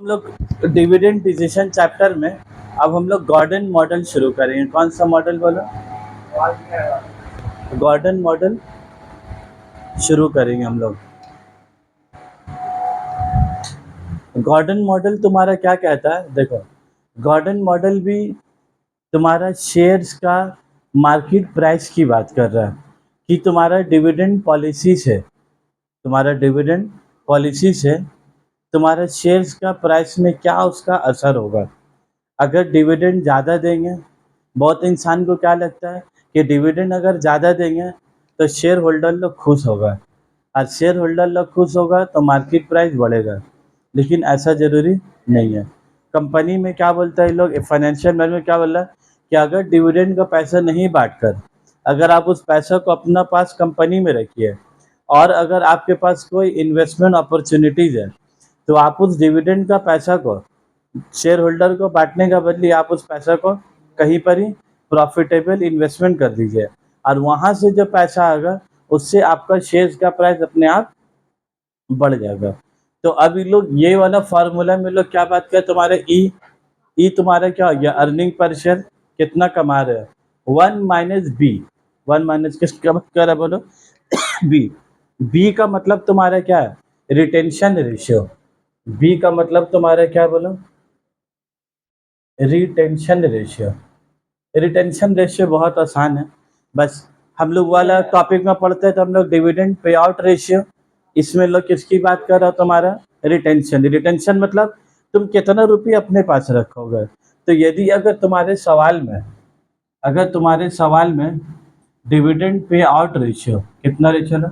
हम लोग dividend decision chapter में अब हम लोग गॉर्डन मॉडल शुरू करेंगे। कौन सा मॉडल बोलो? गॉर्डन मॉडल शुरू करेंगे हम लोग। गॉर्डन मॉडल तुम्हारा क्या कहता है? देखो, गॉर्डन मॉडल भी तुम्हारा शेयर्स का मार्केट प्राइस की बात कर रहा है कि तुम्हारा डिविडेंड पॉलिसी से तुम्हारे शेयर्स का प्राइस में क्या उसका असर होगा। अगर डिविडेंड ज़्यादा देंगे, बहुत इंसान को क्या लगता है कि डिविडेंड अगर ज़्यादा देंगे तो शेयर होल्डर लोग खुश होगा, और शेयर होल्डर लोग खुश होगा तो मार्केट प्राइस बढ़ेगा। लेकिन ऐसा ज़रूरी नहीं है। कंपनी में क्या बोलता है लोग, फाइनेंशियल मैन में क्या बोल रहा है कि अगर डिविडेंड का पैसा नहीं बांटकर अगर आप उस पैसा को अपना पास कंपनी में रखिए, और अगर आपके पास कोई इन्वेस्टमेंट अपॉर्चुनिटीज़ है तो आप उस डिविडेंड का पैसा को शेयर होल्डर को बांटने का बदले आप उस पैसा को कहीं पर ही प्रॉफिटेबल इन्वेस्टमेंट कर दीजिए, और वहाँ से जो पैसा आएगा उससे आपका शेयर्स का प्राइस अपने आप बढ़ जाएगा। तो अब ये लोग ये वाला फार्मूला में लोग क्या बात करें, तुम्हारे ई तुम्हारा क्या हो गया, अर्निंग पर शेयर कितना कमा रहे हैं, 1 माइनस बी। 1 माइनस किसका बात कर रहा है बोलो? बी। बी का मतलब तुम्हारा क्या है? Retention ratio. बी का मतलब तुम्हारा क्या बोलो? Retention ratio. रिटेंशन रेशियो बहुत आसान है, बस हम लोग वाला टॉपिक में पढ़ते हैं तो हम लोग डिविडेंड पे आउट रेशियो, इसमें लोग किसकी बात कर रहा हो? तुम्हारा रिटेंशन। रिटेंशन मतलब तुम कितना रुपये अपने पास रखोगे। तो यदि अगर तुम्हारे सवाल में डिविडेंड पे आउट रेशियो कितना रेशियो है,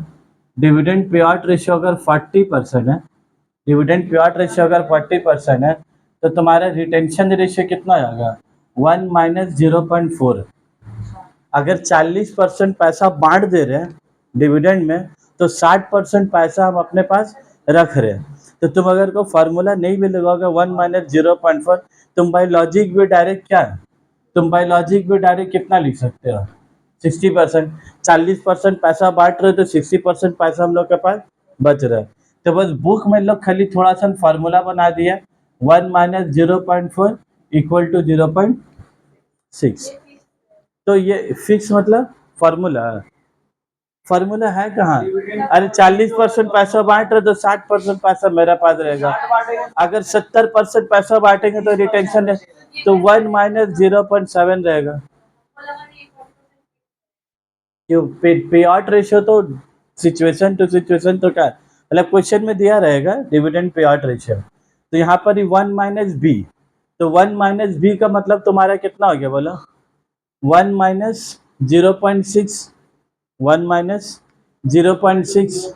डिविडेंड पे आउट रेशियो अगर 40% है, डिविडेंड पे आउट रेशियो अगर 40% है तो तुम्हारा रिटेंशन रेशियो कितना आएगा? 1 माइनस 0.4। अगर 40% पैसा बांट दे रहे हैं डिविडेंड में तो 60% पैसा हम अपने पास रख रहे हैं। तो तुम अगर को फार्मूला नहीं भी लगाओगे 1 माइनस 0.4, तुम बाई लॉजिक भी डायरेक्ट कितना लिख सकते हो? 60%। 40% पैसा बांट रहे हो तो 60% पैसा हम लोग के पास बच रहा है। तो बस बुक में लोग खाली थोड़ा सा फार्मूला बना दिया, 1 माइनस 0.4 इक्वल टू 0.6। तो ये फिक्स मतलब फार्मूला है कहाँ? अरे 40% पैसा बांट रहे तो 60% पैसा मेरा पास रहेगा। अगर 70% पैसा बांटेंगे तो रिटेंशन है तो 1 माइनस 0.7 रहेगा। क्यों? पे आउट रेशियो तो सिचुएशन टू सिचुएशन तो क्या मतलब क्वेश्चन में दिया रहेगा डिविडेंड पे आउट रेशियो। तो यहाँ पर ही 1 माइनस बी, तो 1 माइनस बी का मतलब तुम्हारा कितना हो गया बोलो? 1 माइनस 0.6, 1 माइनस 0.6,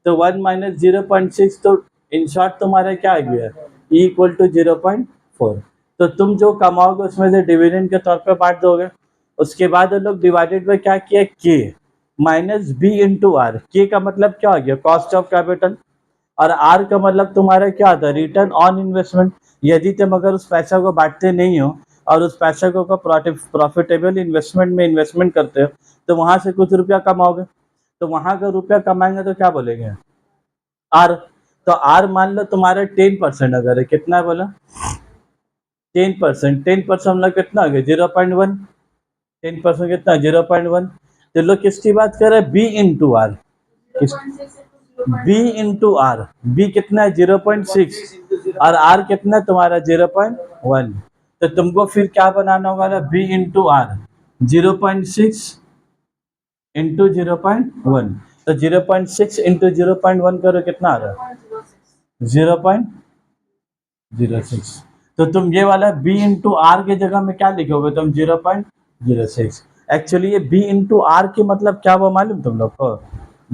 तो 1 माइनस 0.6, तो इन शॉर्ट तुम्हारा क्या आ गया? E equal to 0.4। तो तुम जो कमाओगे उसमें से डिविडेंड के तौर पे बांट दोगे। उसके बाद वो लोग डिवाइडेड बाय क्या किया? के माइनस बी इंटू आर। के का मतलब क्या हो गया? Cost of capital. और आर का मतलब तुम्हारा क्या होता है? Return on investment. यदि तुम अगर उस पैसा को बांटते नहीं हो और उस पैसे को प्रॉफिटेबल इन्वेस्टमेंट में इन्वेस्टमेंट करते हो तो वहां से कुछ रुपया कमाओगे। तो वहां का रुपया कमाएंगे तो क्या बोलेंगे? आर। तो आर मान लो तुम्हारा 10% अगर है, कितना है बोला? 10%। 10% मतलब कितना हो गया? 0.1। 10% कितना? 0.1। तो लोग किसकी बात कर रहे हैं? B into R. B into R. B कितना है? 0.6, और आर कितना है तुम्हारा? 0.1। तो तुमको फिर क्या बनाना होगा ना? B into R 0.6 into 0.1। तो 0.6 इंटू 0.1 करो, कितना आ रहा है? 0.06। तो तुम ये वाला बी इंटू आर की जगह में क्या लिखोगे तुम? 0.06। एक्चुअली ये बी इंटू आर की मतलब क्या हुआ मालूम तुम लोग को?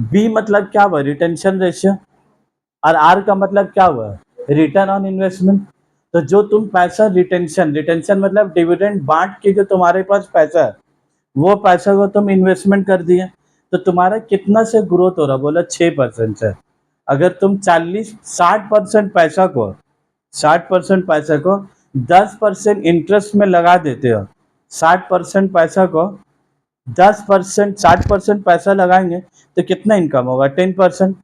बी मतलब क्या हुआ? Retention ratio. और आर का मतलब क्या हुआ? Return on investment. तो जो तुम पैसा रिटेंशन मतलब डिविडेंड बांट के जो तुम्हारे पास पैसा है वो पैसा को तुम इन्वेस्टमेंट कर दिए, तो तुम्हारा कितना से ग्रोथ हो रहा? बोला 6% से। अगर तुम 60% पैसा को 10% इंटरेस्ट में लगा देते हो, 60% पैसा को 10%, 60% पैसा लगाएंगे तो कितना इनकम होगा? 10%।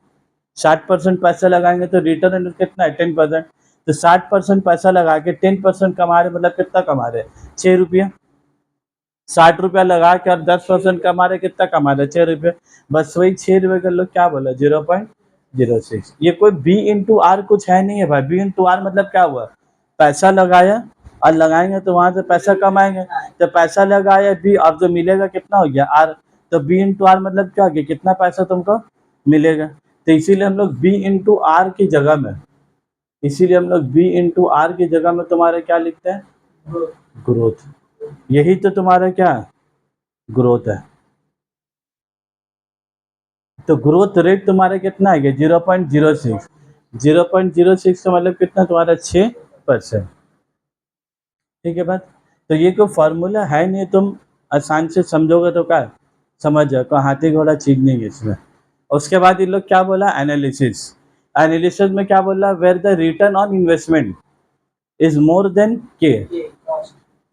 60% पैसा लगाएंगे तो रिटर्न कितना है? 10%। तो 60% पैसा लगा के 10% कमा रहे, मतलब कितना कमा रहे? 6 रुपया। 60 रुपया लगा के और 10% कमा रहे, कितना कमा रहे? 6 रुपये। बस वही 6 रुपये का लोग क्या बोला? 0.06। ये कोई बी इंटू आर कुछ है नहीं है भाई। बी इंटू आर मतलब क्या हुआ? पैसा लगाया और लगाएंगे तो वहां से पैसा कमाएंगे। तो पैसा लगाया बी और जो मिलेगा कितना हो गया? आर। तो बी इंटू आर मतलब क्या हो गया? कितना पैसा तुमको मिलेगा। तो इसीलिए हम लोग बी इंटू आर की जगह में इसीलिए हम लोग बी इंटू आर की जगह में तुम्हारे क्या लिखते हैं? ग्रोथ। यही तो तुम्हारा क्या है? ग्रोथ है। तो ग्रोथ रेट तुम्हारा कितना है? 0.06। 0.06 का मतलब कितना तुम्हारा? 6%। ठीक है बात। तो ये कोई फार्मूला है नहीं, तुम आसान से समझोगे तो क्या समझ जाओ, कोई हाथी घोड़ा चीज नहीं है इसमें। उसके बाद ये लोग क्या बोला? एनालिसिस। एनालिसिस में क्या बोला? Where the return on investment is more than K.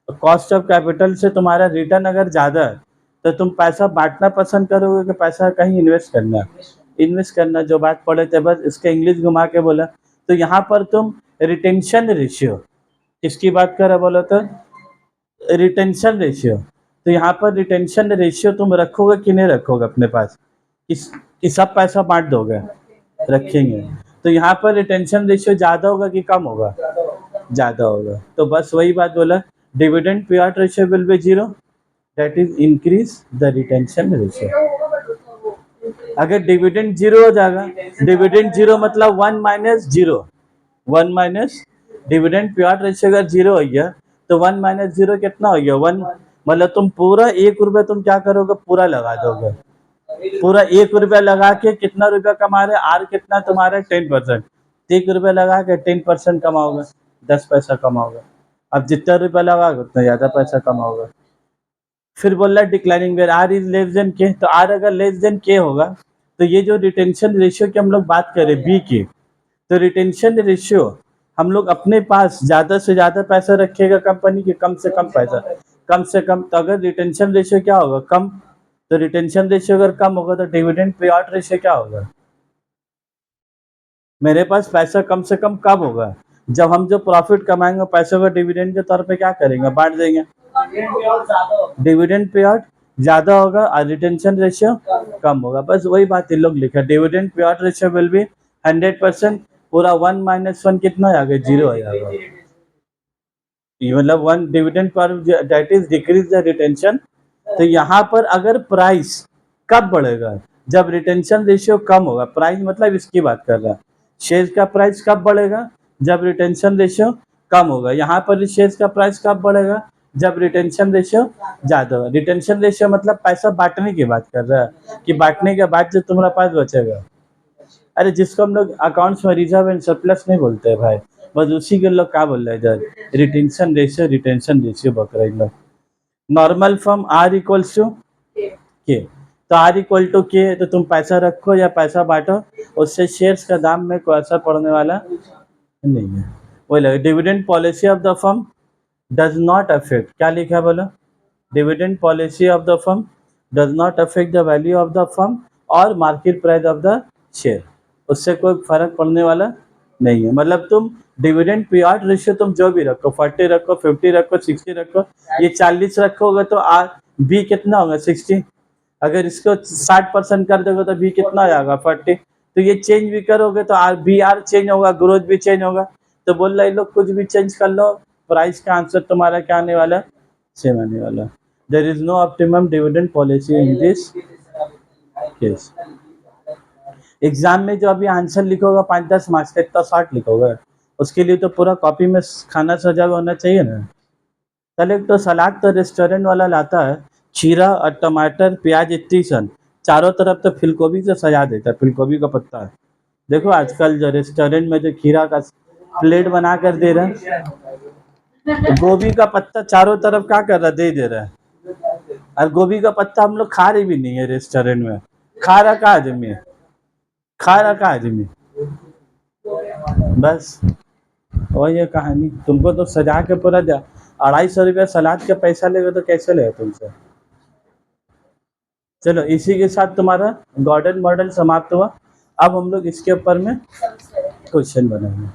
Cost of capital से तुम्हारा रिटर्न अगर ज़्यादा है तो तुम पैसा बांटना पसंद करोगे कि पैसा कहीं इन्वेस्ट करना? इन्वेस्ट करना। जो बात पढ़े थे बस इसका इंग्लिश घुमा के बोला। तो यहाँ पर तुम रिटेंशन रेशियो किसकी बात कर रहे बोलो तो? Retention ratio. तो यहाँ पर रिटेंशन रेशियो तुम रखोगे कि नहीं रखोगे अपने पास? कि सब पैसा बांट दोगे? रखेंगे। तो यहाँ पर रिटेंशन रेशियो ज़्यादा होगा कि कम होगा? ज़्यादा होगा। तो बस वही बात बोला, dividend pay out ratio will be 0, that is increase the retention ratio. अगर डिविडेंड 0 हो जाएगा, डिविडेंड 0 मतलब 1 minus 0, 1 minus dividend pay out ratio अगर 0 हो गया तो 1 माइनस 0 कितना हो गया? 1। मतलब तुम पूरा 1 रुपये तुम क्या करोगे? पूरा लगा दोगे। पूरा 1 रुपया लगा के कितना रुपया कमा रहे? आर कितना तुम्हारा? 10%। 1 रुपया लगा के 10% कमाओगे, 10 पैसा कमाओगे। अब जितना रुपया लगाओगे उतना ज़्यादा पैसा कमाओगे। फिर बोल रहा है declining where R is less than K. तो आर अगर लेस देन के होगा तो ये जो रिटेंशन रेशियो की हम लोग बात करें बी की, तो रिटेंशन रेशियो हम लोग अपने पास ज़्यादा से ज़्यादा पैसा रखेगा कंपनी के कम से कम पैसा, कम से कम। तो अगर रिटेंशन रेशियो क्या होगा? कम। तो रिटेंशन रेशियो अगर कम होगा तो डिविडेंड पे आउट रेशियो क्या होगा? मेरे पास पैसा कम से कम कब होगा? जब हम जो प्रॉफिट कमाएंगे पैसों को डिविडेंड के तौर पे क्या करेंगे? बांट देंगे। डिविडेंड पे आउट ज़्यादा होगा और रिटेंशन रेशियो कम होगा। बस वही बात इन लोग लिखा, dividend pay out ratio will be 100%। पूरा 1 माइनस 1 कितना आ गया? 0 आ जाएगा। ये मतलब 1 dividend per that is decrease the retention. तो यहाँ पर अगर प्राइस कब बढ़ेगा? जब रिटेंशन रेशियो कम होगा। प्राइस मतलब इसकी बात कर रहा है, शेयर का प्राइस कब बढ़ेगा? जब रिटेंशन रेशियो कम होगा। यहाँ पर शेयर का प्राइस कब बढ़ेगा? जब रिटेंशन रेशियो ज़्यादा होगा। रिटेंशन रेशियो मतलब पैसा बांटने की बात कर रहा है कि बांटने के बाद जो तुम्हारा पास बचेगा। अरे जिसको हम लोग अकाउंट्स में रिजर्व एंड सरप्लस नहीं बोलते हैं भाई, बस उसी के लोग क्या बोल रहे हैं इधर? रिटेंशन रेशियो बक रहे हैं लोग। Normal form R equals to K. तो आर इक्वल टू के, तो तुम पैसा रखो या पैसा बांटो, उससे शेयर्स का दाम में कोई असर पड़ने वाला नहीं है। वही लगे dividend policy of the firm does not affect, क्या लिखा है बोलो? Dividend policy of the firm does not affect the value of the firm और market price of the share. उससे कोई फर्क पड़ने वाला नहीं है। मतलब तुम डिविडेंड पे आउट रेशियो तुम जो भी रखो, 40 रखो, 50 रखो, 60 रखो, ये 40 रखोगे तो आर बी कितना होगा? 60। अगर इसको 60% कर दोगे तो बी कितना आ जाएगा? 40। तो ये चेंज भी करोगे तो आर बी आर चेंज होगा, ग्रोथ भी चेंज होगा। तो बोल रहे लोग कुछ भी चेंज कर लो, प्राइस का आंसर तुम्हारा क्या आने वाला? सेम आने वाला। There is no optimum dividend policy in this case. Exam में जो अभी आंसर लिखोगे 5-10 मार्क्स का, इतना 60 लिखोगे, उसके लिए तो पूरा कॉपी में खाना सजा हुआ होना चाहिए ना। चल एक तो सलाद तो रेस्टोरेंट वाला लाता है, खीरा और टमाटर प्याज इतनी सन, चारों तरफ तो फूलगोभी से सजा देता है, फूलगोभी का पत्ता है। देखो आजकल जो रेस्टोरेंट में जो खीरा का प्लेट बना कर दे रहा है, तो गोभी का पत्ता चारों तरफ क्या कर रहा है? दे रहा है। और गोभी का पत्ता हम लोग खा रहे भी नहीं है रेस्टोरेंट में। खा रहा का आदमी है? खा रहा का आदमी? बस वही है कहानी। तुमको तो सजा के पूरा 250 रुपया सलाद का पैसा लेगा तो कैसे लेगा तुमसे? चलो इसी के साथ तुम्हारा गॉर्डन मॉडल समाप्त हुआ। अब हम लोग इसके ऊपर में क्वेश्चन बनाएंगे।